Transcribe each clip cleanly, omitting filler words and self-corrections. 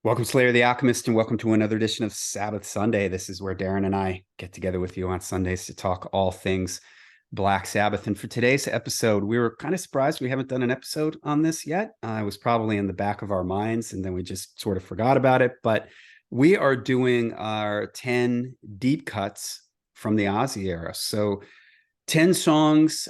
Welcome, Slayer the Alchemist, and welcome to another edition of Sabbath Sunday. This is where Darin and I get together with you on Sundays to talk all things Black Sabbath. And for today's episode, we were kind of surprised we haven't done an episode on this yet. It was probably in the back of our minds, and then we just sort of forgot about it. But we are doing our 10 deep cuts from the Ozzy era. So 10 songs.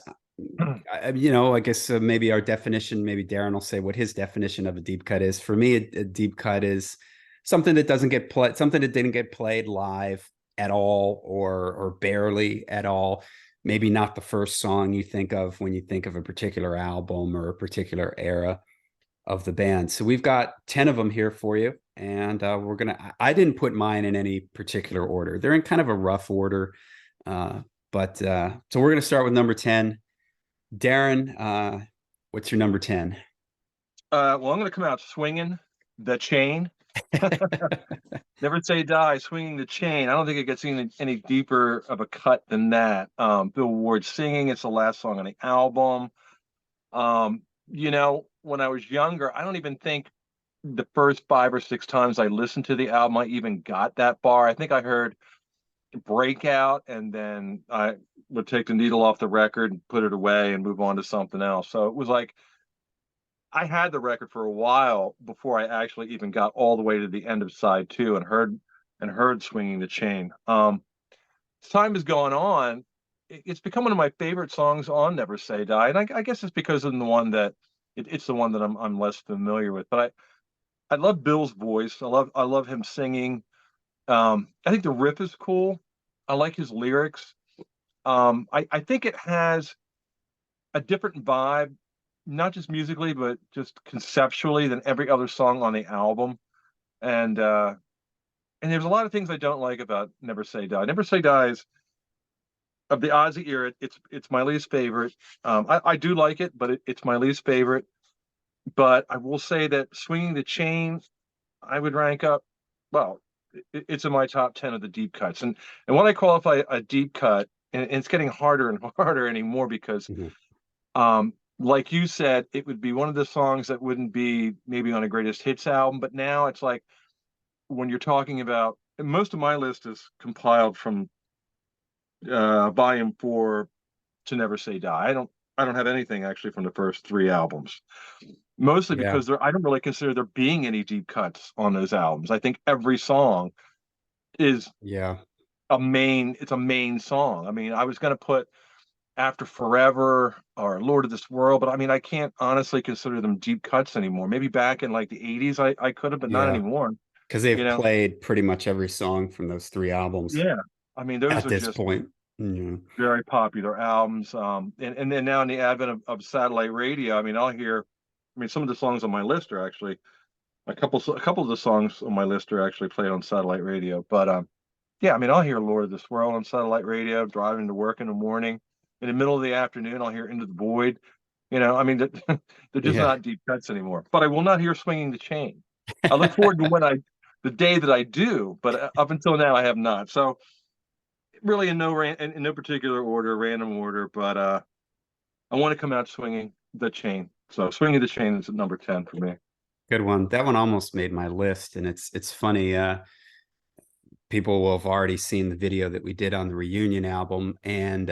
I guess maybe our definition, maybe Darin will say what his definition of a deep cut is. For me, a deep cut is something that doesn't get played, something that didn't get played live at all or barely at all. Maybe not the first song you think of when you think of a particular album or a particular era of the band. So we've got 10 of them here for you. And I didn't put mine in any particular order. They're in kind of a rough order. So we're going to start with number 10. Darin, what's your number 10? Well, I'm going to come out swinging the chain. Never Say Die, swinging the chain. I don't think it gets any deeper of a cut than that. Bill Ward singing. It's the last song on the album. When I was younger, I don't even think the first 5 or 6 times I listened to the album, I even got that bar. I think I heard Breakout, and then I would take the needle off the record and put it away and move on to something else. So it was like I had the record for a while before I actually even got all the way to the end of side 2 and heard Swinging the Chain. As time has gone on, it's become one of my favorite songs on Never Say Die, and I guess it's because of the one that it's the one that I'm less familiar with. But I love Bill's voice. I love him singing. I think the riff is cool. I like his lyrics. I think it has a different vibe, not just musically, but just conceptually than every other song on the album. And there's a lot of things I don't like about Never Say Die. Never Say Die is of the Ozzy era. It's my least favorite. I do like it, but it's my least favorite. But I will say that Swinging the Chain, I would rank up. Well, it's in my top 10 of the deep cuts. And when I qualify a deep cut, and it's getting harder and harder anymore because, like you said, it would be one of the songs that wouldn't be maybe on a greatest hits album. But now it's like when you're talking about, most of my list is compiled from volume 4 to Never Say Die. I don't have anything actually from the first 3 albums. Mostly because I don't really consider there being any deep cuts on those albums. I think every song is a main song. I mean, I was going to put After Forever or Lord of This World, but I mean, I can't honestly consider them deep cuts anymore. Maybe back in like the 80s I could have, but not anymore. Because they've played pretty much every song from those 3 albums. Yeah. I mean, those at are this just point. very popular albums. And then now in the advent of satellite radio, I mean, some of the songs on my list are actually a couple of the songs on my list are actually played on satellite radio. But yeah, I mean, I'll hear Lord of This World on satellite radio, driving to work in the morning. In the middle of the afternoon, I'll hear Into the Void. I mean, they're just not deep cuts anymore. But I will not hear Swinging the Chain. I look forward to the day that I do, but up until now, I have not. So really in no particular order, random order, but I want to come out Swinging the Chain. So Swinging the Chain is at number 10 for me. Good one. That one almost made my list, and it's funny. People will have already seen the video that we did on the Reunion album, and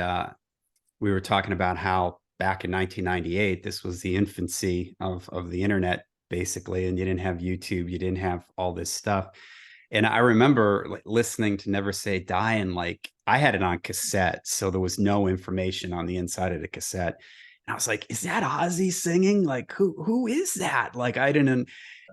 we were talking about how back in 1998, this was the infancy of the internet, basically, and you didn't have YouTube, you didn't have all this stuff. And I remember listening to Never Say Die, and I had it on cassette, so there was no information on the inside of the cassette. And I was like, "Is that Ozzy singing? Like, who is that?" Like, I didn't.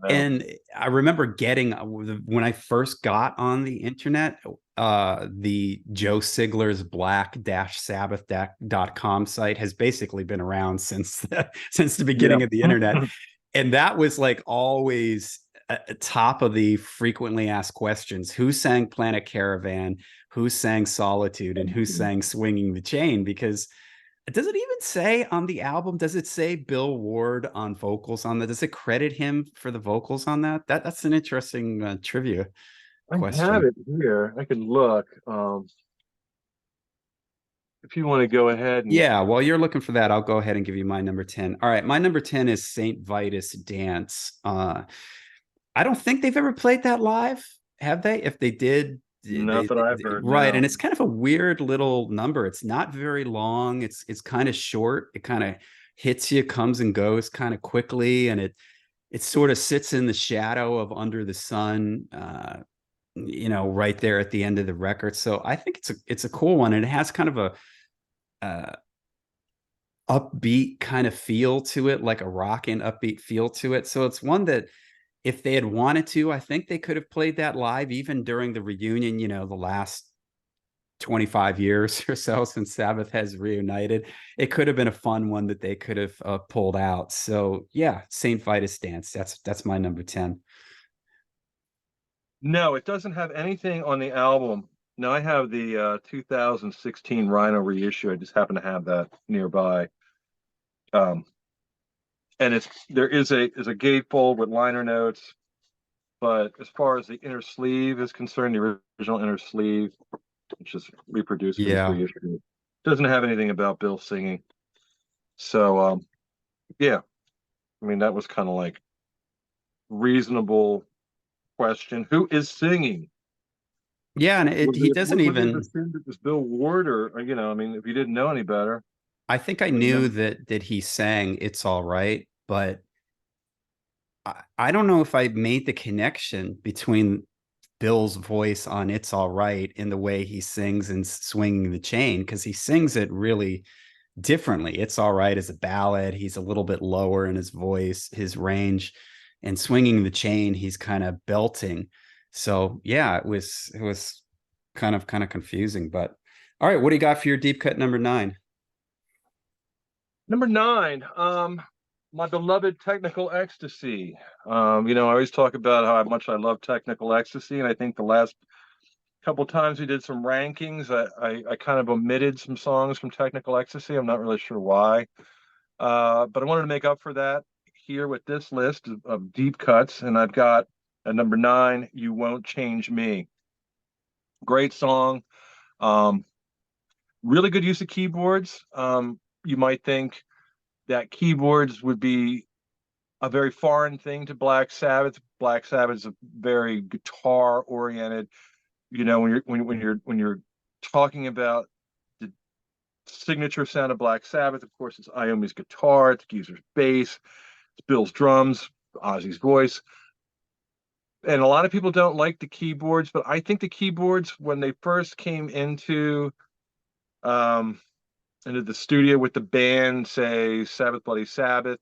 And I remember getting when I first got on the internet, the Joe Sigler's Black-Sabbath.com site has basically been around since the beginning of the internet, and that was like always top of the frequently asked questions: who sang Planet Caravan, who sang Solitude, and who sang Swinging the Chain? Because does it even say on the album, does it say Bill Ward on vocals on that? Does it credit him for the vocals on that? That's an interesting trivia question. I have it here. I can look. If you want to go ahead and while you're looking for that, I'll go ahead and give you my number 10. All right, my number 10 is Saint Vitus Dance. I don't think they've ever played that live, have they? If they did, Not that I've heard. right. And No. it's kind of a weird little number. It's not very long. It's kind of short. It kind of hits you, comes and goes kind of quickly, and it sort of sits in the shadow of Under the Sun, right there at the end of the record. So I think it's a cool one, and it has kind of a uh, upbeat kind of feel to it, like a rockin' upbeat feel to it. So it's one that if they had wanted to, I think they could have played that live even during the reunion, the last 25 years or so since Sabbath has reunited. It could have been a fun one that they could have pulled out. So yeah, Saint Vitus Dance. That's my number 10. No, it doesn't have anything on the album. No, I have the 2016 Rhino reissue. I just happen to have that nearby. Um, and there is a gatefold with liner notes, but as far as the inner sleeve is concerned, the original inner sleeve, which is reproduced for this Yeah. reissue, doesn't have anything about Bill singing. So yeah, I mean that was kind of like reasonable question. Who is singing? Yeah, and he doesn't Would they have even. assumed it was Bill Ward, or I mean, if you didn't know any better, I think I but no. knew that he sang "It's All Right," but I don't know if I made the connection between Bill's voice on "It's All Right" and the way he sings and swinging the chain, because he sings it really differently. "It's All Right" is a ballad. He's a little bit lower in his voice, his range, and swinging the chain, he's kind of belting. So yeah, it was kind of confusing. But all right, what do you got for your deep cut number 9? Number 9, my beloved Technical Ecstasy. I always talk about how much I love Technical Ecstasy, and I think the last couple times we did some rankings, I kind of omitted some songs from Technical Ecstasy. I'm not really sure why, but I wanted to make up for that here with this list of deep cuts, and I've got at number 9, "You Won't Change Me." Great song. Um, really good use of keyboards. You might think that keyboards would be a very foreign thing to Black Sabbath. Black Sabbath is a very guitar oriented. When you're talking about the signature sound of Black Sabbath, of course, it's Iommi's guitar, it's Geezer's bass, it's Bill's drums, Ozzy's voice. And a lot of people don't like the keyboards, but I think the keyboards, when they first came um, into the studio with the band, say Sabbath Bloody Sabbath,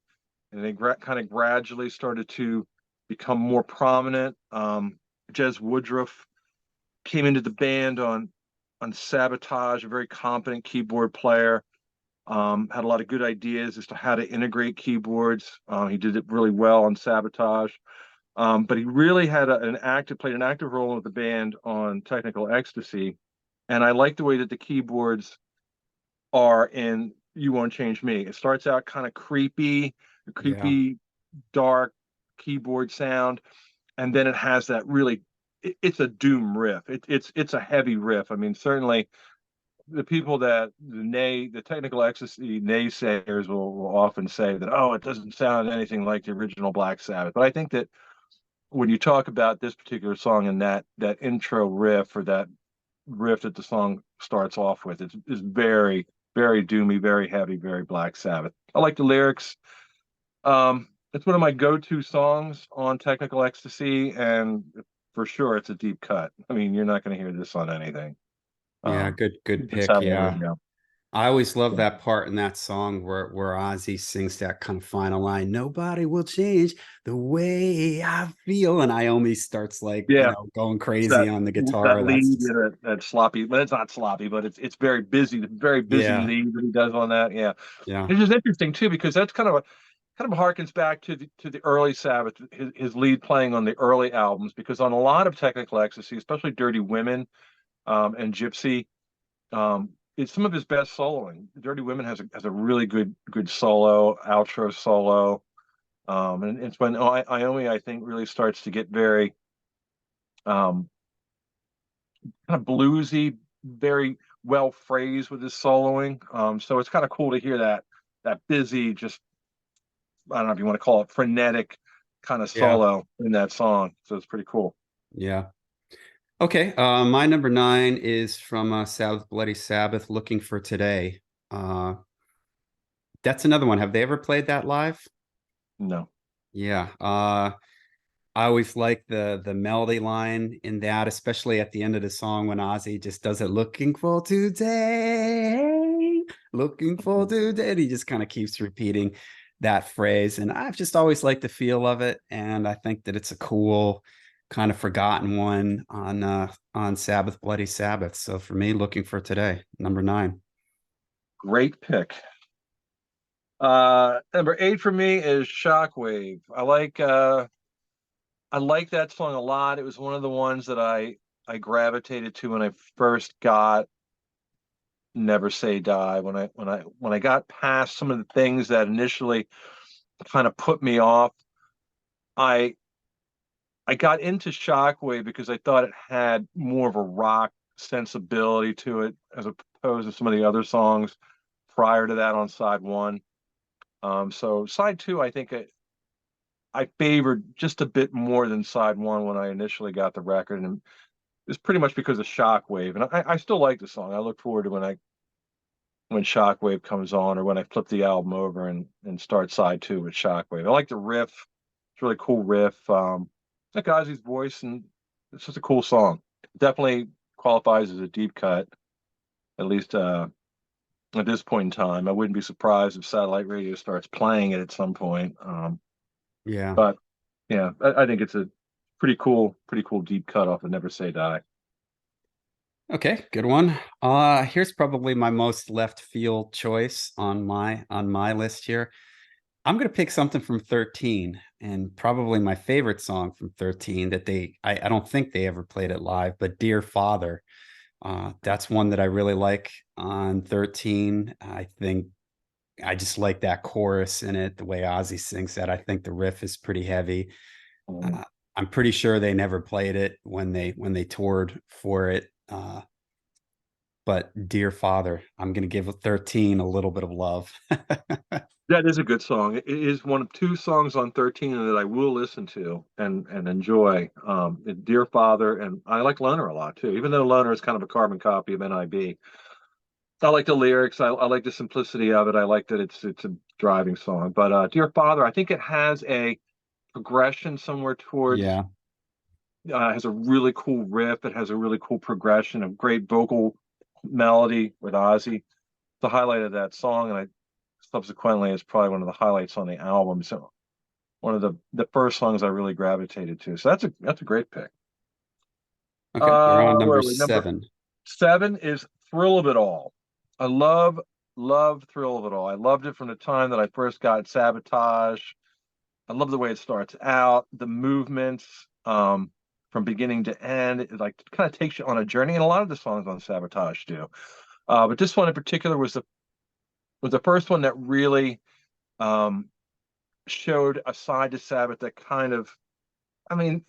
and they kind of gradually started to become more prominent. Jez Woodruff came into the band on Sabotage, a very competent keyboard player. Had a lot of good ideas as to how to integrate keyboards. He did it really well on Sabotage. But he really had played an active role with the band on Technical Ecstasy. And I like the way that the keyboards are in "You Won't Change Me." It starts out kind of creepy, Yeah. creepy, dark keyboard sound, and then it has that really. It's a doom riff. It's a heavy riff. I mean, certainly the people that the Technical Ecstasy naysayers will often say that, oh, it doesn't sound anything like the original Black Sabbath. But I think that when you talk about this particular song and that intro riff, or that riff that the song starts off with, is very, very doomy, very heavy, very Black Sabbath. I like the lyrics. It's one of my go-to songs on Technical Ecstasy, and for sure it's a deep cut. I mean, you're not going to hear this on anything. Yeah, Um, good it's pick. satellite Yeah. radio. I always love Yeah. that part in that song where Ozzy sings that kind of final line, "Nobody will change the way I feel." And Iommi starts like, Yeah, going it's crazy on the that guitar. That's lead, just, that sloppy, but it's not sloppy, but it's very busy yeah, lead that he does on that. Yeah, yeah, it's just interesting too, because that's kind of harkens back to the early Sabbath, his lead playing on the early albums, because on a lot of Technical Ecstasy, especially Dirty Women, and Gypsy, it's some of his best soloing. Dirty Women has a really good solo, outro solo, and it's when Iommi, I think, really starts to get very um, kind of bluesy, very well phrased with his soloing. So it's kind of cool to hear that busy, just, I don't know if you want to call it frenetic kind of Yeah. solo in that song. So it's pretty cool. Yeah. Okay. My number nine is from Sabbath Bloody Sabbath, Looking for Today. Uh, that's another one. Have they ever played that live? No. Yeah. I always like the melody line in that, especially at the end of the song when Ozzy just does it, looking for today, looking for today. And he just kind of keeps repeating that phrase. And I've just always liked the feel of it. And I think that it's a cool, kind of forgotten one on Sabbath Bloody Sabbath. So for me, looking for today, number nine. Great pick. Number 8 for me is Shockwave. I like that song a lot. It was one of the ones that I gravitated to when I first got Never Say Die. When I got past some of the things that initially kind of put me off, I I got into Shockwave because I thought it had more of a rock sensibility to it as opposed to some of the other songs prior to that on side one. So side two, I think I favored just a bit more than side one when I initially got the record, and it's pretty much because of Shockwave. And I still like the song. I look forward to when Shockwave comes on, or when I flip the album over and start side two with Shockwave. I like the riff. It's a really cool riff. I like Ozzy's voice, and it's just a cool song. Definitely qualifies as a deep cut, at least at this point in time. I wouldn't be surprised if satellite radio starts playing it at some point. Yeah. But yeah, I think it's a pretty cool deep cut off of Never Say Die. Okay, good one. Here's probably my most left field choice on my list here. I'm gonna pick something from 13, and probably my favorite song from 13 that I don't think they ever played it live, but Dear Father. That's one that I really like on 13. I think I just like that chorus in it, the way Ozzy sings that. I think the riff is pretty heavy. Um, Uh, I'm pretty sure they never played it when they toured for it. But Dear Father, I'm gonna give 13 a little bit of love. that is a good song. It is one of two songs on 13 that I will listen to and enjoy. Dear Father, and I like Loner a lot too, even though Loner is kind of a carbon copy of NIB. I like the lyrics. I like the simplicity of it. I like that it's a driving song. But Dear Father, I think it has a progression somewhere towards Yeah, has a really cool riff. It has a really cool progression, a great vocal melody with Ozzy. The highlight of that song, and I subsequently is probably one of the highlights on the album. So one of the first songs I really gravitated to. So that's a great pick. okay, we're on Where number are we? Number 7. 7 is Thrill of It All. I love Thrill of It All. I loved it from the time that I first got Sabotage. I love the way it starts out, the movements from beginning to end. It like kind of takes you on a journey, and a lot of the songs on Sabotage do. But this one in particular was the first one that really um, showed a side to Sabbath that kind of, I mean,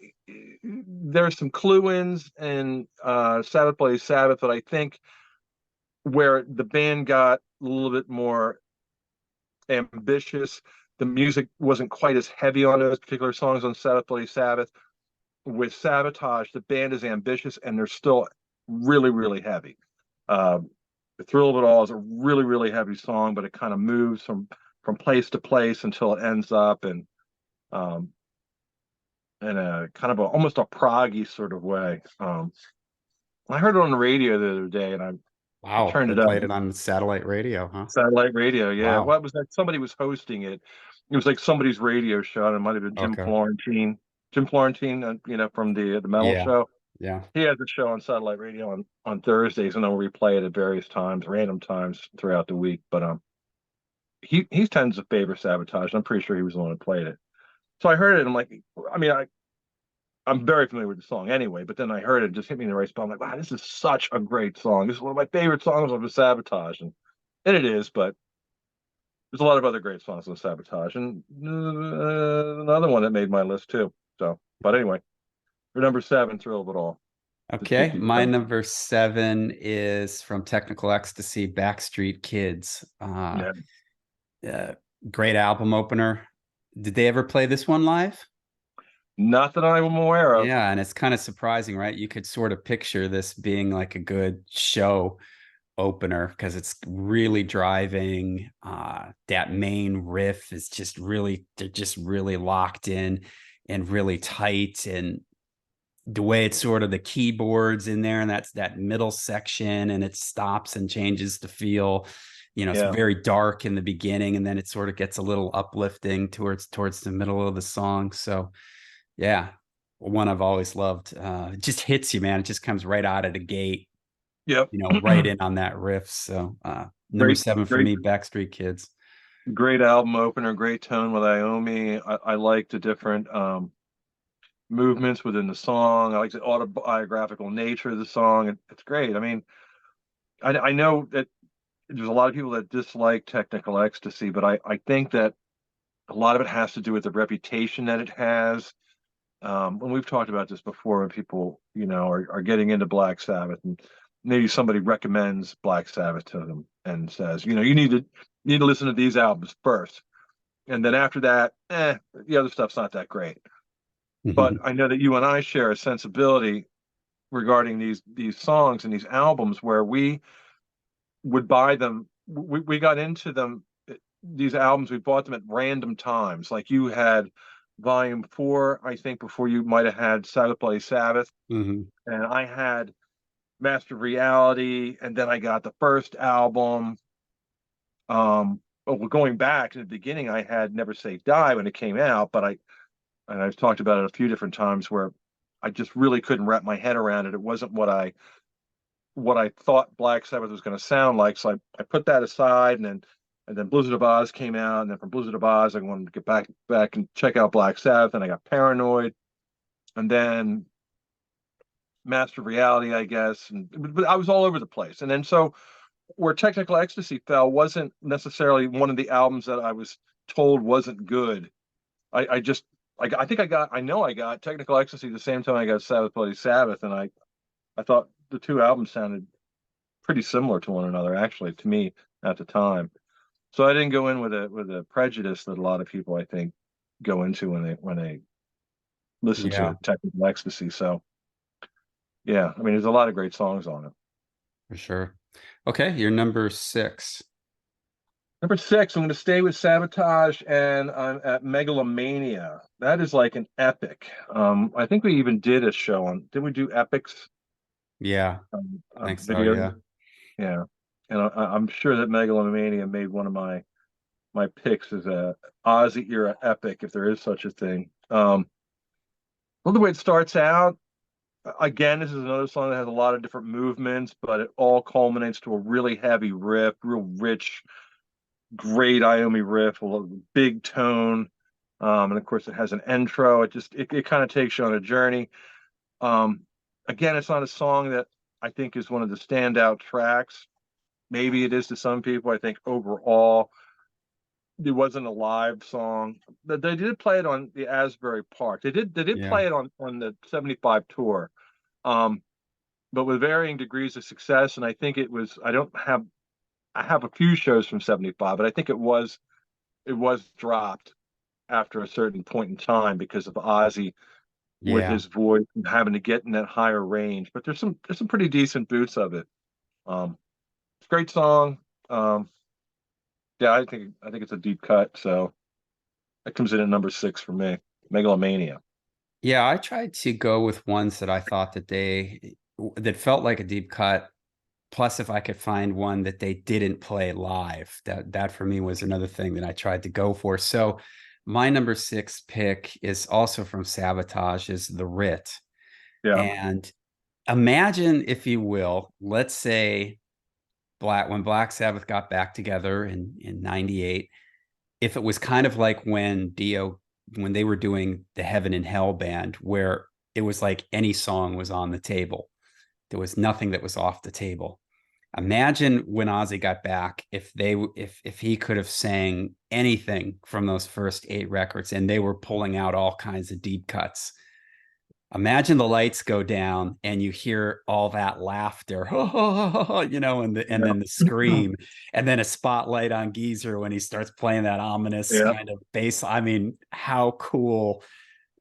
there's some clue-ins in Sabbath Bloody Sabbath, but I think where the band got a little bit more ambitious, the music wasn't quite as heavy on those particular songs on Sabbath Bloody Sabbath. With Sabotage, the band is ambitious and they're still really, really heavy. The Thrill of It All is a really, really heavy song, but it kind of moves from place to place until it ends up um, in a kind of almost a proggy sort of way. I heard it on the radio the other day, and I Wow, turned they it up. played it on satellite radio, huh? Satellite radio, yeah. Wow. What was that? Somebody was hosting it. It was like somebody's radio show, and it might have been Jim Okay. Florentine. Jim Florentine, from the metal Yeah. show. Yeah. He has a show on satellite radio on Thursdays, and they'll replay it at various times, random times throughout the week. But he tends to favor Sabotage. I'm pretty sure he was the one who played it. So I heard it. And I'm like, I mean, I'm very familiar with the song anyway, but then I heard it, just hit me in the right spot. I'm like, wow, this is such a great song. This is one of my favorite songs of the Sabotage, and it is. But there's a lot of other great songs on Sabotage, and another one that made my list too. So, but anyway, for number 7, Thrill of It All. Just Okay, keep these my coming. number 7 is from Technical Ecstasy, Backstreet Kids. Yeah. Uh, great album opener. Did they ever play this one live? Not that I'm aware of. Yeah, and it's kind of surprising, right? You could sort of picture this being like a good show opener because it's really driving. That main riff is just really, they're just really locked in and really tight. And the way it's sort of the keyboards in there, and that's that middle section, and it stops and changes the feel. It's Yeah. very dark in the beginning, and then it sort of gets a little uplifting towards the middle of the song. So yeah, one I've always loved. It just hits you, man. It just comes right out of the gate, Yep. right in on that riff. So number Great, 7 for great, me, Backstreet Kids. great album opener. Great tone with Iommi. I like the different movements within the song. I like the autobiographical nature of the song. It's great. I mean, I know that there's a lot of people that dislike Technical Ecstasy, but I think that a lot of it has to do with the reputation that it has. And we've talked about this before when people, are getting into Black Sabbath, and maybe somebody recommends Black Sabbath to them and says, you need to listen to these albums first. And then after that, the other stuff's not that great. But I know that you and I share a sensibility regarding these songs and these albums where we would buy them. We got into them, these albums. We bought them at random times. Like you had Volume 4, I think, before you might have had Sabbath Bloody Sabbath, Mhm. and I had Master of Reality, and then I got the first album. Well, going back to the beginning, I had Never Say Die when it came out, but I've talked about it a few different times where I just really couldn't wrap my head around it. It wasn't what I thought Black Sabbath was going to sound like. So I put that aside, and then Blizzard of Oz came out, and then from Blizzard of Oz, I wanted to get back and check out Black Sabbath, and I got paranoid, and then Master of Reality, I guess, but I was all over the place. And then so where Technical Ecstasy fell wasn't necessarily one of the albums that I was told wasn't good. I just I think I know I got Technical Ecstasy the same time I got Sabbath Bloody Sabbath, and I thought the two albums sounded pretty similar to one another, actually, to me at the time. So I didn't go in with a prejudice that a lot of people, I think, go into when they listen Yeah, to Technical Ecstasy. So yeah, I mean, there's a lot of great songs on it. for sure. Okay, you're number 6. Number 6, I'm going to stay with Sabotage, and I'm at Megalomania. That is like an epic. I think we even did a show on. Did we do epics Yeah, I think so. videos? Yeah. Yeah, and I'm sure that Megalomania made one of my picks as a Ozzy era epic, if there is such a thing. Well, the way it starts out, again, this is another song that has a lot of different movements, but it all culminates to a really heavy riff, real rich, great Iommi riff, a big tone, and of course it has an intro. It kind of takes you on a journey. Um, Again, it's not a song that I think is one of the standout tracks. Maybe it is to some people. I think overall it wasn't a live song. They did play it on the Asbury Park. They did Yeah. play it on the '75 tour, um, but with varying degrees of success. And I think it was. I have a few shows from '75, but I think it was dropped after a certain point in time because of Ozzy with Yeah. his voice and having to get in that higher range. But there's some pretty decent boots of it. It's a great song. Um, yeah, I think it's a deep cut. So that comes in at number 6 for me. Megalomania. Yeah, I tried to go with ones that I thought that felt like a deep cut. Plus, if I could find one that they didn't play live, that for me was another thing that I tried to go for. So my number 6 pick is also from Sabotage, is The Writ. Yeah, And imagine, if you will, let's say when Black Sabbath got back together in '98, if it was kind of like when they were doing the Heaven and Hell band, where it was like any song was on the table. There was nothing that was off the table. Imagine when Ozzy got back, if he could have sang anything from those first 8 records, and they were pulling out all kinds of deep cuts. Imagine the lights go down and you hear all that laughter, and then the yeah, scream, and then a spotlight on Geezer when he starts playing that ominous yeah. kind of bass. I mean, how cool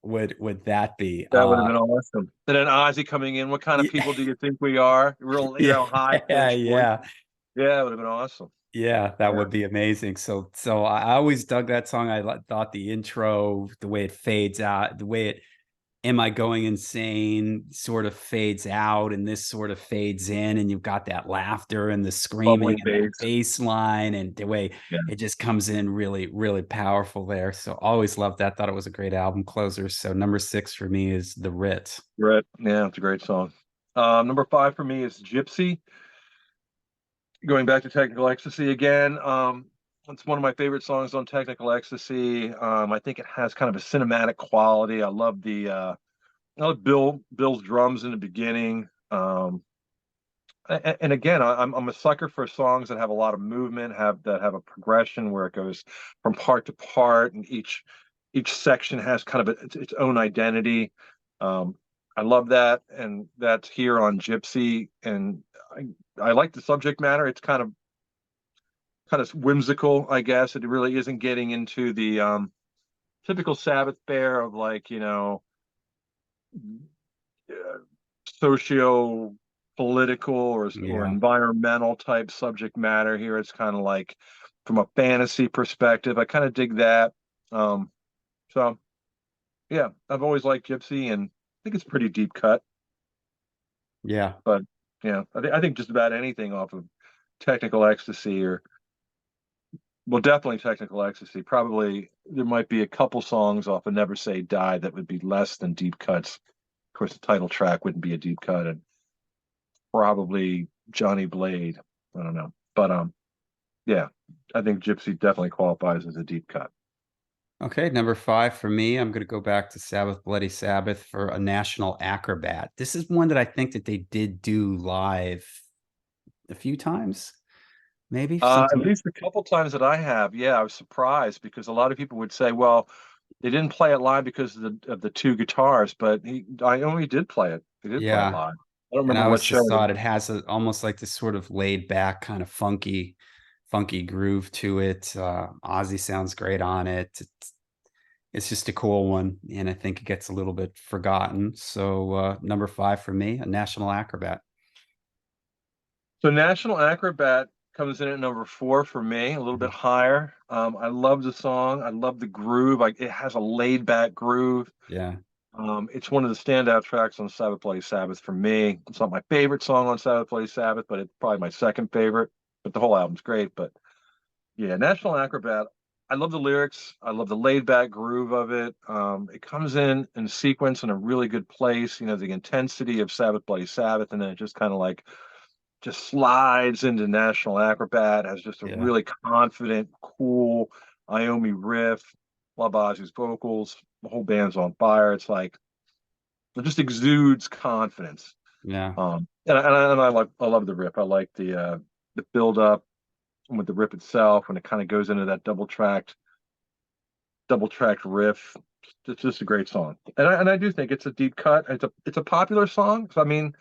would that be? That would have been awesome. And then Ozzy coming in. What kind of Yeah, people do you think we are? Real, high yeah, pitched voice. yeah. Yeah, it would have been awesome. Yeah, that Yeah. would be amazing. So I always dug that song. Thought the intro, the way it fades out, the way it "Am I Going Insane" sort of fades out, and this sort of fades in, and you've got that laughter and the screaming Bubbly and that bass. bass line, and the way Yeah. it just comes in really, really powerful there. So always loved that. Thought it was a great album closer. So number 6 for me is The Rit. Right. Yeah, it's a great song. Number 5 for me is Gypsy. Going back to Technical Ecstasy again. It's one of my favorite songs on Technical Ecstasy. I think it has kind of a cinematic quality. I love Bill's drums in the beginning. And again, I'm a sucker for songs that have a lot of movement, have a progression where it goes from part to part, and each section has kind of its own identity. Um, I love that, and that's here on Gypsy. And I like the subject matter. It's kind of whimsical, I guess. It really isn't getting into the typical Sabbath fare of like uh, socio political or Yeah. environmental type subject matter. Here it's kind of like from a fantasy perspective. I kind of dig that. Um, so yeah, I've always liked Gypsy, and I think it's pretty deep cut. Yeah. But yeah, I think just about anything off of Technical Ecstasy, or well, definitely Technical Ecstasy. Probably there might be a couple songs off of Never Say Die that would be less than deep cuts. Of course, the title track wouldn't be a deep cut, and probably Johnny Blade. I don't know, but yeah, I think Gypsy definitely qualifies as a deep cut. Okay, number 5 for me. I'm going to go back to Sabbath, Bloody Sabbath for A National Acrobat. This is one that I think that they did do live a few times, maybe At something. least a couple times that I have, yeah, I was surprised because a lot of people would say, well, they didn't play it live because of the two guitars, but I only did play it. They did play it Yeah. live. I don't And remember I what always show. just thought it has almost like this sort of laid back, kind of funky groove to it. Ozzy sounds great on it. It's just a cool one. And I think it gets a little bit forgotten. So number 5 for me, A National Acrobat. So National Acrobat comes in at number 4 for me, a little bit higher. I love the song. I love the groove. Like it has a laid back groove. Yeah. It's one of the standout tracks on Sabbath Bloody Sabbath for me. It's not my favorite song on Sabbath Bloody Sabbath, but it's probably my second favorite. But the whole album's great. But yeah, National Acrobat. I love the lyrics. I love the laid back groove of it. It comes in sequence in a really good place. The intensity of Sabbath Bloody Sabbath, and then it just kind of like just slides into National Acrobat. Has just a Yeah. really confident, cool Iommi riff. Love Ozzy's vocals. The whole band's on fire. It's like it just exudes confidence. Yeah. I love the riff. I like the build up with the riff itself when it kind of goes into that double tracked riff. It's just a great song, and I do think it's a deep cut. It's a popular song. So, I mean,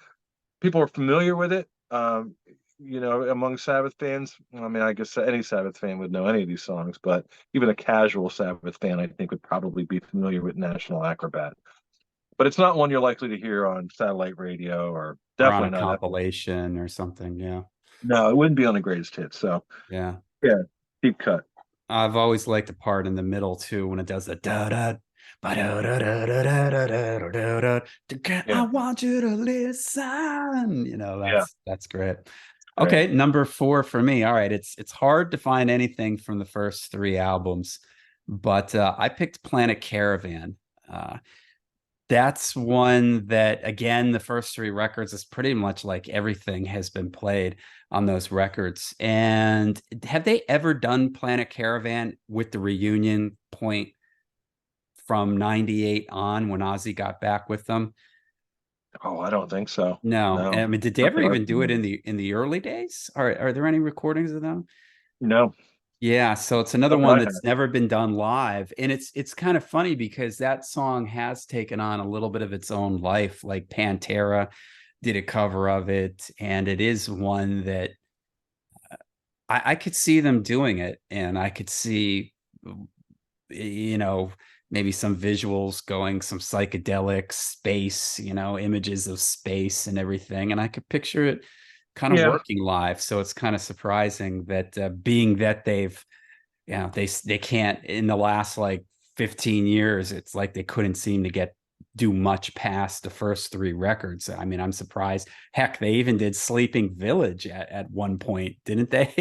people are familiar with it. Among Sabbath fans. I mean, I guess any Sabbath fan would know any of these songs, but even a casual Sabbath fan, I think, would probably be familiar with National Acrobat. But it's not one you're likely to hear on satellite radio, or Or on a definitely not. compilation or something. Yeah. No, it wouldn't be on the greatest hits. So Yeah. yeah, deep cut. I've always liked the part in the middle too when it does the da da ba da da da da da da da da da. I Yeah, want you to listen. yeah, That's great. great. Okay, number 4 for me. All right, it's hard to find anything from the first 3 albums, but I picked Planet Caravan. Uh, that's one that, again, the first 3 records is pretty much like everything has been played on those records. And have they ever done Planet Caravan with the reunion point from 98 on when Ozzy got back with them? Oh, I don't think so. No. No, I mean, did they not ever that I even do it remember. in the early days? Are there any recordings of them? No, Yeah, so it's another not that one I have. that's never been done live, and it's kind of funny because that song has taken on a little bit of its own life. Like Pantera did a cover of it, and it is one that I could see them doing it, and I could see, you know, maybe some visuals going, some psychedelic space, images of space and everything. And I could picture it kind of Yeah, working live. So it's kind of surprising that being that they can't in the last like 15 years, it's like they couldn't seem to do much past the first three records. I mean, I'm surprised. Heck, they even did Sleeping Village at one point, didn't they?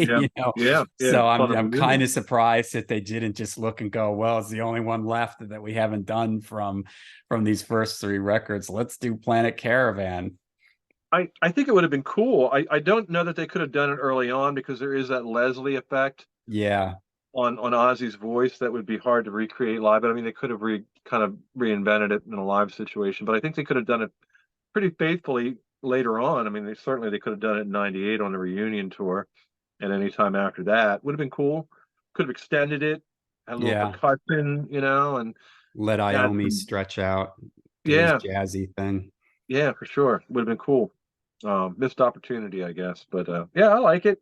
yeah, yeah. So I'm Fun of a I'm new kind one. of surprised that they didn't just look and go, well, it's the only one left that we haven't done from these first three records. Let's do Planet Caravan. I think it would have been cool. I don't know that they could have done it early on because there is that Leslie effect Yeah, on Ozzy's voice that would be hard to recreate live. But I mean, they could have kind of reinvented it in a live situation. But I think they could have done it pretty faithfully later on. I mean, they could have done it in '98 on the reunion tour, and any time after that would have been cool. Could have extended it, had a little yeah. percussion, and Let add Iommi some. stretch out, do his Yeah, jazzy thing. yeah, for sure. Would have been cool. Missed opportunity, I guess. But yeah, I like it.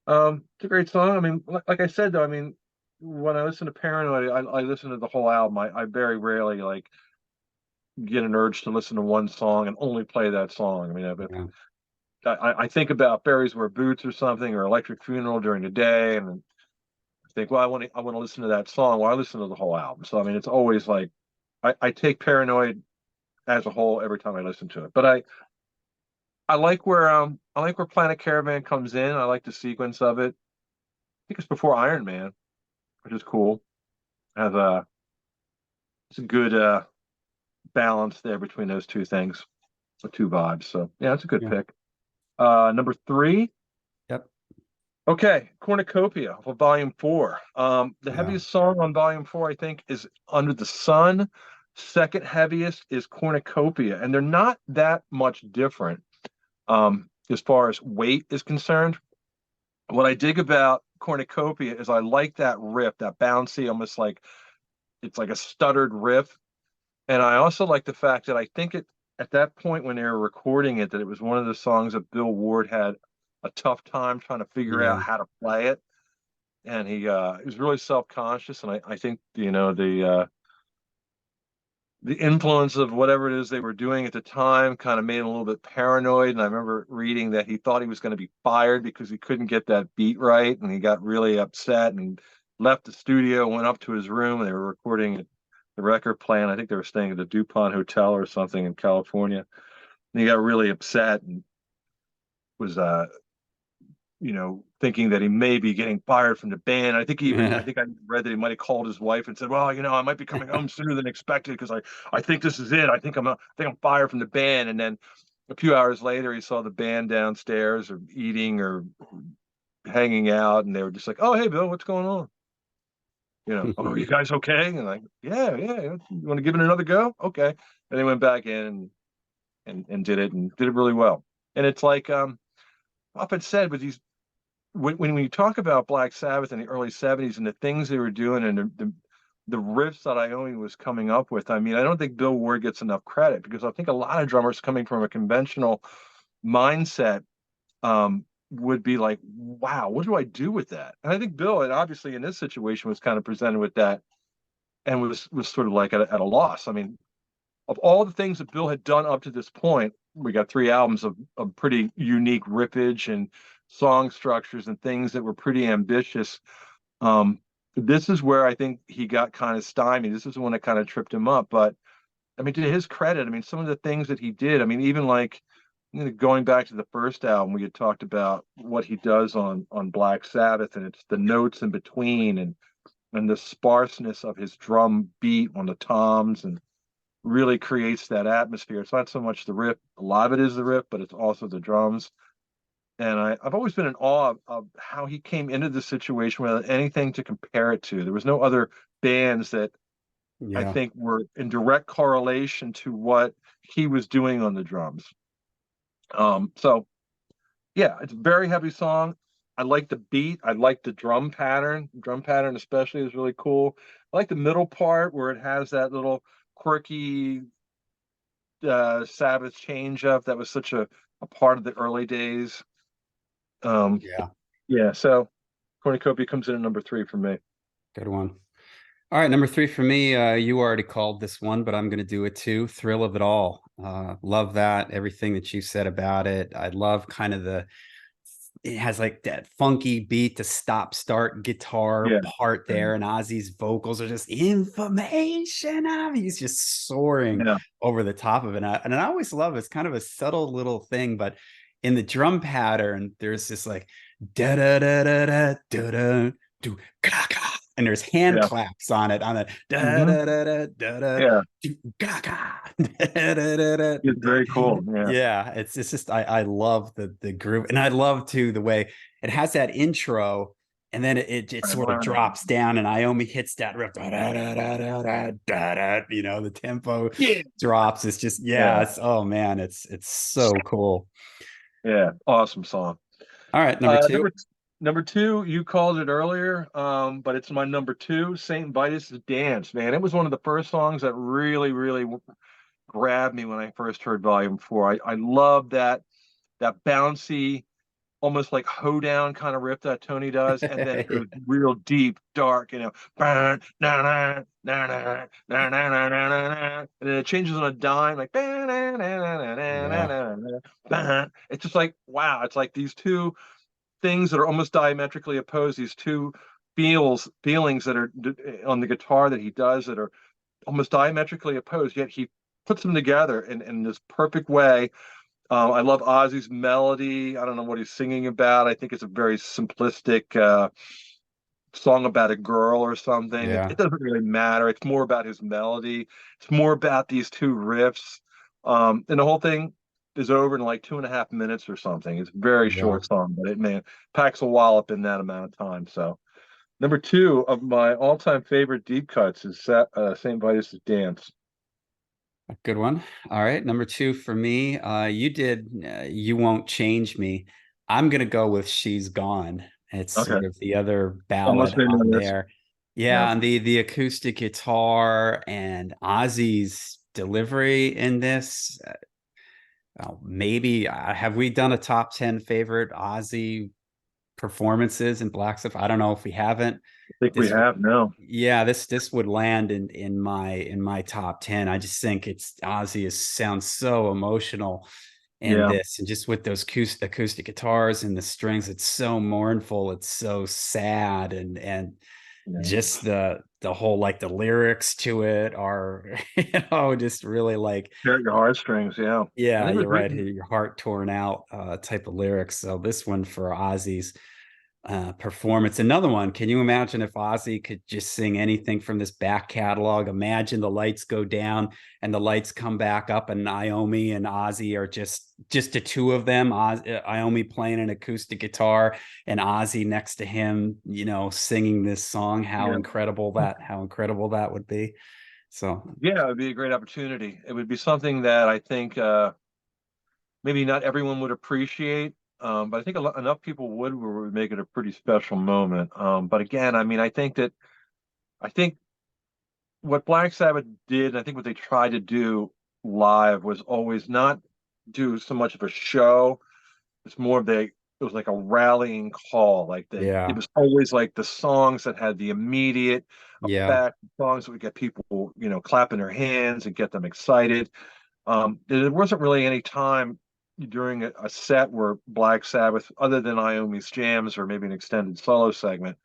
It's a great song. I mean, like I said though, I mean, when I listen to Paranoid, I listen to the whole album. I very rarely like get an urge to listen to one song and only play that song. I mean, Yeah, I think about Berries Wear Boots or something or Electric Funeral during the day, and I think, well, I want to listen to that song. Well, I listen to the whole album. So I mean, it's always like I take Paranoid as a whole every time I listen to it. But I like where Planet Caravan comes in. I like the sequence of it. I think it's before Iron Man, which is cool. Has a It's a good balance there between those two things, the two vibes. So yeah, it's a good yeah, pick. Number three. yep, Okay, Cornucopia for Volume 4. The yeah, heaviest song on Volume 4, I think, is Under the Sun. Second heaviest is Cornucopia, and they're not that much different as far as weight is concerned. What I dig about Cornucopia is I like that riff, that bouncy, almost like it's like a stuttered riff. And I also like the fact that I think it at that point when they were recording it, that it was one of the songs that Bill Ward had a tough time trying to figure yeah, out how to play it. And he was really self-conscious. And I think, the influence of whatever it is they were doing at the time kind of made him a little bit paranoid. And I remember reading that he thought he was going to be fired because he couldn't get that beat right. And he got really upset and left the studio, went up to his room, and they were recording the record playing. I think they were staying at the DuPont Hotel or something in California. And he got really upset and was thinking that he may be getting fired from the band. I yeah. think I read that he might have called his wife and said, "Well, I might be coming home sooner than expected because I think this is it. I think I'm fired from the band." And then a few hours later, he saw the band downstairs or eating or hanging out, and they were just like, "Oh, hey, Bill, what's going on? Oh, are you guys okay?" And like, "Yeah, yeah. You want to give it another go? Okay." And they went back in and did it really well. And it's like often said with these when you talk about Black Sabbath in the early '70s and the things they were doing and the riffs that Iommi was coming up with, I mean, I don't think Bill Ward gets enough credit because I think a lot of drummers coming from a conventional mindset would be like, "Wow, what do I do with that?" And I think Bill, and obviously in this situation, was kind of presented with that and was sort of like at a loss. I mean, of all the things that Bill had done up to this point, we got three albums of pretty unique riffage and song structures and things that were pretty ambitious. Um, this is where I think he got kind of stymied. This is the one that kind of tripped him up. But I mean, to his credit, I mean, some of the things that he did, I mean, even like going back to the first album, we had talked about what he does on Black Sabbath, and it's the notes in between and the sparseness of his drum beat on the toms and really creates that atmosphere. It's not so much the riff, a lot of it is the riff, but it's also the drums. And I've always been in awe of how he came into the situation without anything to compare it to. There was no other bands that I Yeah, think were in direct correlation to what he was doing on the drums. So yeah, it's a very heavy song. I like the beat. I like the drum pattern. Drum pattern especially is really cool. I like the middle part where it has that little quirky Sabbath change up that was such a part of the early days. Um, yeah. yeah, so Cornucopia comes in at number 3 for me. Good one. All right, number three for me. You already called this one, but I'm going to do it too. Thrill of It All. Love that. Everything that you said about it. I love kind of it has like that funky beat to stop start guitar Yeah. part there, and Ozzy's vocals are just information. He's just soaring Yeah. over the top of it. And I always love it's kind of a subtle little thing, but in the drum pattern, there's this like da da da da da da da do ga ga, and there's hand Yeah. claps on it on the da Hmm. da da da da da Yeah. do ga ga da da da da It's da. very cool. Yeah. Yeah, it's just I love the groove, and I love too the way it has that intro, and then it sort of drops down, and Iommi hits that riff, da, da, da, da, da, da, da, the tempo Yeah. drops. It's just Yeah. oh man, it's so cool. Yeah. Awesome song. All right, number two. Number two, you called it earlier, but it's my number two, Saint Vitus' Dance, man. It was one of the first songs that really grabbed me when I first heard Volume 4. I love that bouncy, almost like hoedown kind of riff that Tony does, and then it goes real deep, dark, and then it changes on a dime, like Yeah, it's just like wow, it's like these two things that are almost diametrically opposed, these two feelings that are on the guitar that he does that are almost diametrically opposed, yet he puts them together in this perfect way. I love Ozzy's melody. I don't know what he's singing about. I think it's a very simplistic song about a girl or something. It yeah, doesn't really matter. It's more about his melody. It's more about these two riffs. And the whole thing is over in like 2.5 minutes or something. It's a very yeah. short song, but it man packs a wallop in that amount of time. So number two of my all-time favorite deep cuts is St. Vitus' Dance. A good one. All right, number two for me. You did. You Won't Change Me. I'm gonna go with She's Gone. It's Okay. sort of the other Almost ballad made on my list. there. Yeah. Yeah, and the acoustic guitar and Ozzy's delivery in this. Maybe have we done a top 10 favorite Ozzy performances in Black Sabbath? I don't know if we haven't. I think we This have no. Yeah, this would land in my top 10. I just think it's Ozzy is sounds so emotional in Yeah. this, and just with those acoustic guitars and the strings, it's so mournful, it's so sad, and Yeah. just the whole like the lyrics to it are just really like Tear at your heartstrings. Yeah. I yeah, think it was you're right, written. your heart torn out type of lyrics. So this one for Ozzy's performance. Another one. Can you imagine if Ozzy could just sing anything from this back catalog? Imagine the lights go down and the lights come back up, and Iommi and Ozzy are just the two of them. Iommi playing an acoustic guitar and Ozzy next to him, singing this song. Yeah. How incredible that would be. So Yeah, it would be a great opportunity. It would be something that I think maybe not everyone would appreciate, but I think enough people would where we would make it a pretty special moment. But again, I mean, I think what Black Sabbath did, I think what they tried to do live was always not do so much of a show. It's more of it was like a rallying call. It yeah, was always like the songs that had the immediate yeah, effect, songs that would get people, clapping their hands and get them excited. There wasn't really any time during a set where Black Sabbath, other than Iommi's jams or maybe an extended solo segment,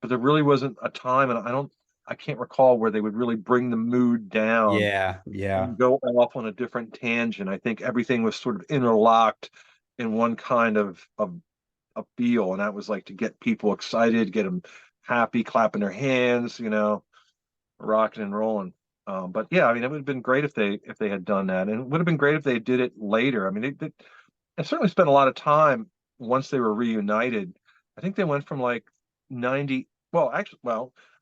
but there really wasn't a time, and I can't recall where they would really bring the mood down yeah, yeah, and go off on a different tangent. I think everything was sort of interlocked in one kind of a feel, and that was like to get people excited, get them happy, clapping their hands, rocking and rolling. But yeah, I mean, it would have been great if they had done that, and it would have been great if they did it later. I mean, they certainly spent a lot of time once they were reunited. I think they went from like 90. Well, actually,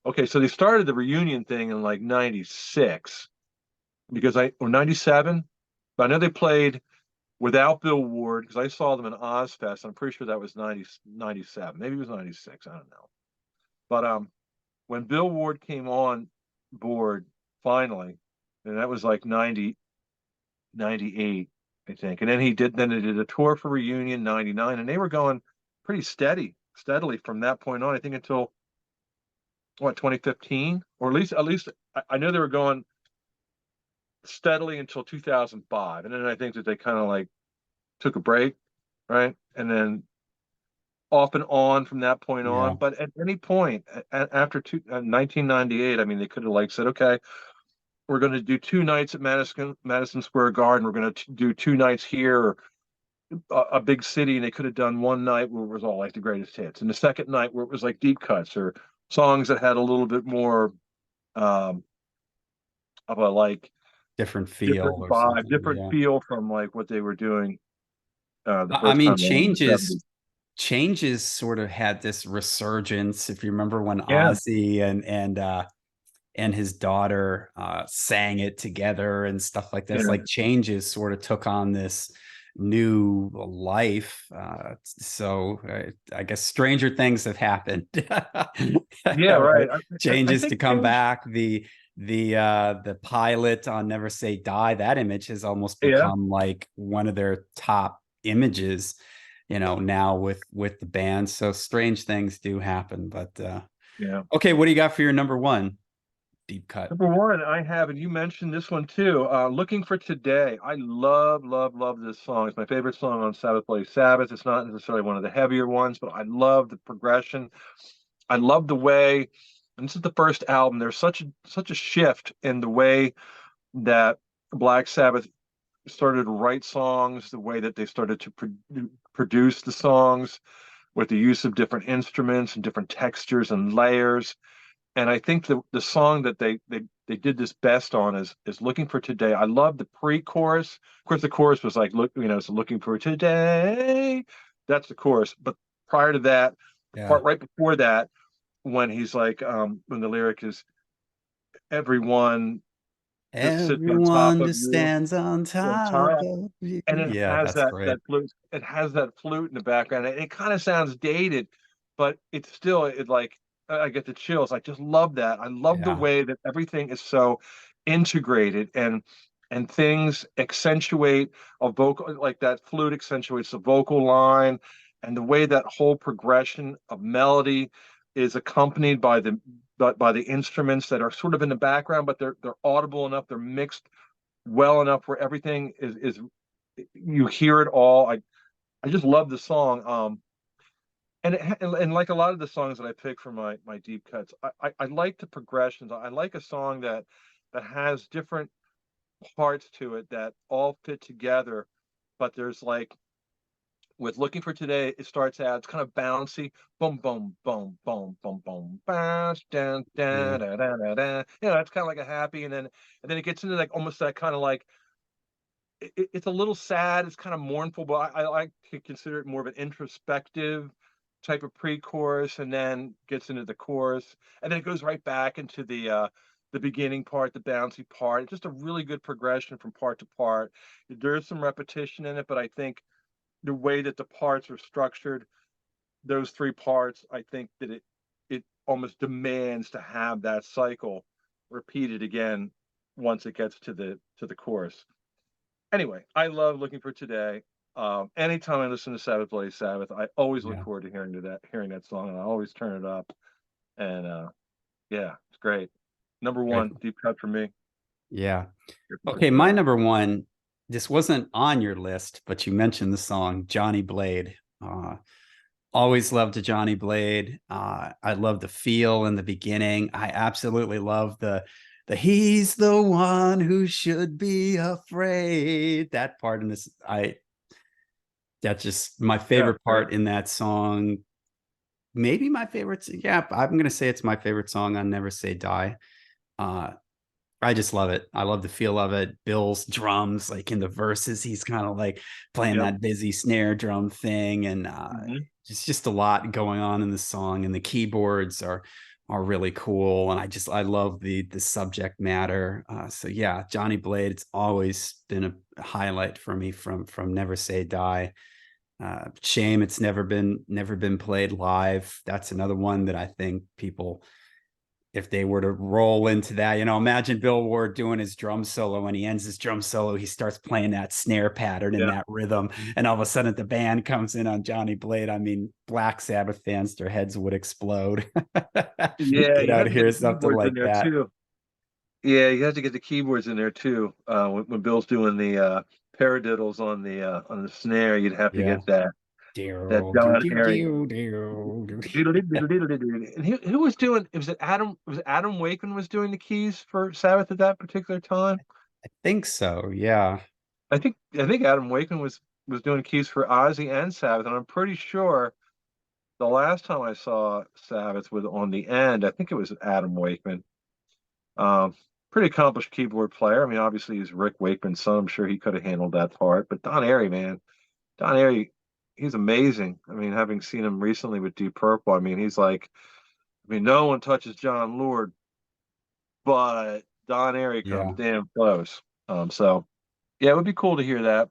okay, so they started the reunion thing in like 96 or 97. But I know they played without Bill Ward because I saw them in Ozfest. I'm pretty sure that was 97. Maybe it was 96. I don't know. But when Bill Ward came on board finally, and that was like 98, I think. And then they did a tour for Reunion 99, and they were going pretty steadily from that point on, I think until what, 2015, or at least I know they were going steadily until 2005, and then I think that they kind of like took a break, right, and then off and on from that point Yeah. on. But at any point after 1998, I mean, they could have like said, okay, we're going to do 2 nights at Madison Square Garden. We're going to do 2 nights here, or a big city, and they could have done one night where it was all like the greatest hits, and the second night where it was like deep cuts or songs that had a little bit more um, of a like Different feel different or vibe, something. different Yeah. feel from like what they were doing the I first mean, time around in the changes 70s. changes sort of had this resurgence. If you remember when Yeah, Ozzy and his daughter sang it together and stuff like this, yeah, like changes sort of took on this new life. I guess stranger things have happened. yeah, right. Right? I Changes to think come change. back. The pilot on Never Say Die, that image has almost Yeah, become like one of their top images, now with the band. So strange things do happen. But yeah. okay, what do you got for your number one deep cut? Number one, I have, and you mentioned this one too. "Looking for Today." I love, love, love this song. It's my favorite song on Sabbath Bloody Sabbath. It's not necessarily one of the heavier ones, but I love the progression. I love the way, and this is the first album. There's such a shift in the way that Black Sabbath started to write songs, the way that they started to produce the songs with the use of different instruments and different textures and layers. And I think the song that they did this best on is "Looking for Today." I love the pre-chorus. Of course, the chorus was like, look, it's "Looking for Today." That's the chorus. But prior to that, the Yeah. part right before that, when he's like, when the lyric is "Everyone that sits on top Everyone of that you stands on on top top," of you. and it Yeah, has that's that great. flute. It has that flute in the background. It kind of sounds dated, but it's still it like I get the chills. I just love that. I love the Yeah. way that everything is so integrated, and things accentuate a vocal, like that flute accentuates the vocal line, and the way that whole progression of melody is accompanied by the instruments that are sort of in the background, but they're audible enough. They're mixed well enough where everything is you hear it all. I just love the song. And like a lot of the songs that I pick for my deep cuts, I like the progressions. I like a song that has different parts to it that all fit together. But there's like with "Looking for Today," it starts out, it's kind of bouncy, boom, boom, boom, boom, boom, boom, bounce, down, Yeah. down, da, da, da, da. It's kind of like a happy, and then it gets into like almost that kind of like it's a little sad. It's kind of mournful, but I like to consider it more of an introspective type of pre-chorus, and then gets into the chorus, and then it goes right back into the beginning part, the bouncy part. It's just a really good progression from part to part. There's some repetition in it, but I think the way that the parts are structured, those three parts, I think that it almost demands to have that cycle repeated again once it gets to the chorus. Anyway, I love "Looking for Today." Anytime I listen to Sabbath Bloody Sabbath, I always look Yeah. forward to hearing that song, and I always turn it up. And yeah, it's great. Number Great. one, deep cut for me. Yeah. "Looking for Okay, my Today." number one, this wasn't on your list, but you mentioned the song Johnny Blade. Always loved the Johnny Blade. I love the feel in the beginning. I absolutely love the he's the one who should be afraid. That part in this, that's just my Yeah, favorite great. part in that song. Maybe my favorite. Yeah, I'm gonna say it's my favorite song on Never Say Die. Uh, I just love it. I love the feel of it. Bill's drums, like in the verses, he's kind of like playing Yep. that busy snare drum thing, and Hmm. it's just a lot going on in the song. And the keyboards are really cool, and I love the subject matter. So yeah, Johnny Blade. It's always been a highlight for me from Never Say Die. Shame it's never been played live. That's another one that I think people if they were to roll into that, imagine Bill Ward doing his drum solo. When he ends his drum solo, he starts playing that snare pattern and Yeah. that rhythm. And all of a sudden the band comes in on Johnny Blade. I mean, Black Sabbath fans, their heads would explode. Yeah, you To have to get hear the something keyboards in like there that. too. Yeah, you have to get the keyboards in there too. When Bill's doing the paradiddles on the snare, you'd have to Yeah. get that John Harry. And who was doing? Was it Adam? Was it Adam Wakeman was doing the keys for Sabbath at that particular time? I think so. Yeah. I think Adam Wakeman was doing keys for Ozzy and Sabbath, and I'm pretty sure the last time I saw Sabbath was on the end. I think it was Adam Wakeman. Um, Pretty accomplished keyboard player. I mean, obviously he's Rick Wakeman's son. I'm sure he could have handled that part. But Don Airey, man, Don Airey, he's amazing. I mean, having seen him recently with Deep Purple, I mean, he's like, I mean, no one touches John Lord, but Don Airey comes Yeah. damn close. So yeah, it would be cool to hear that.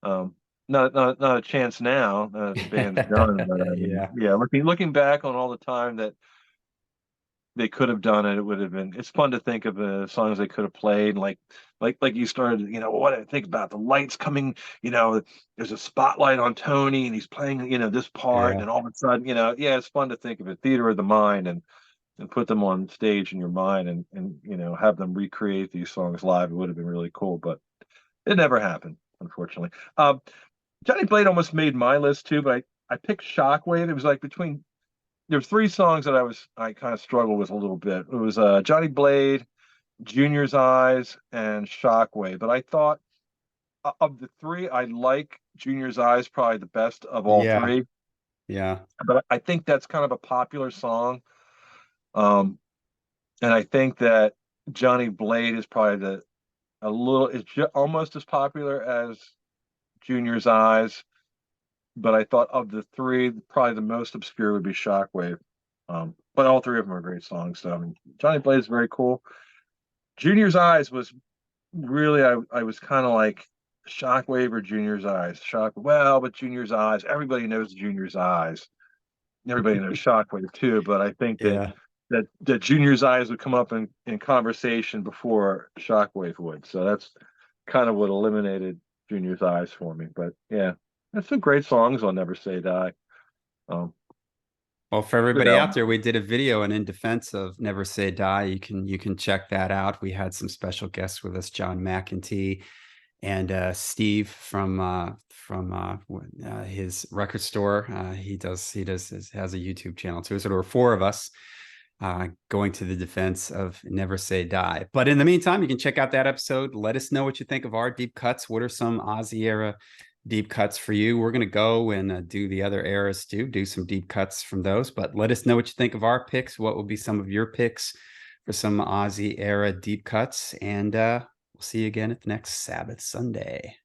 Not a chance now. The band's done, but I mean, Yeah. yeah, looking back on all the time that they could have done it, it would have been. It's fun to think of the songs they could have played, like you started. What I think about the lights coming. There's a spotlight on Tony, and he's playing, this part, and Yeah. then all of a sudden, yeah, it's fun to think of it. Theater of the mind, and put them on stage in your mind, and have them recreate these songs live. It would have been really cool, but it never happened, unfortunately. Johnny Blade almost made my list too, but I picked Shockwave. It was like between there's three songs that I kind of struggled with a little bit. It was Johnny Blade, Junior's Eyes, and Shockwave. But I thought of the three, I like Junior's Eyes probably the best of all Yeah. three. Yeah. But I think that's kind of a popular song. Um, and I think that Johnny Blade is probably almost as popular as Junior's Eyes. But I thought of the three, probably the most obscure would be Shockwave. But all three of them are great songs. So I mean, Johnny Blade is very cool. Junior's Eyes was really I was kind of like Shockwave or Junior's Eyes. But Junior's Eyes. Everybody knows Junior's Eyes. Everybody knows Shockwave too. But I think that Yeah. that Junior's Eyes would come up in conversation before Shockwave would. So that's kind of what eliminated Junior's Eyes for me. But yeah, that's some great songs on Never Say Die. Um, Well, for Good everybody out album. there, we did a video and in defense of Never Say Die. You can check that out. We had some special guests with us, John McEntee and Steve from his record store. Has a YouTube channel too. So there were four of us going to the defense of Never Say Die. But in the meantime, you can check out that episode. Let us know what you think of our deep cuts. What are some Ozzy era deep cuts for you? We're going to go and do the other eras too, do some deep cuts from those. But let us know what you think of our picks. What will be some of your picks for some Ozzy era deep cuts? And we'll see you again at the next Sabbath Sunday.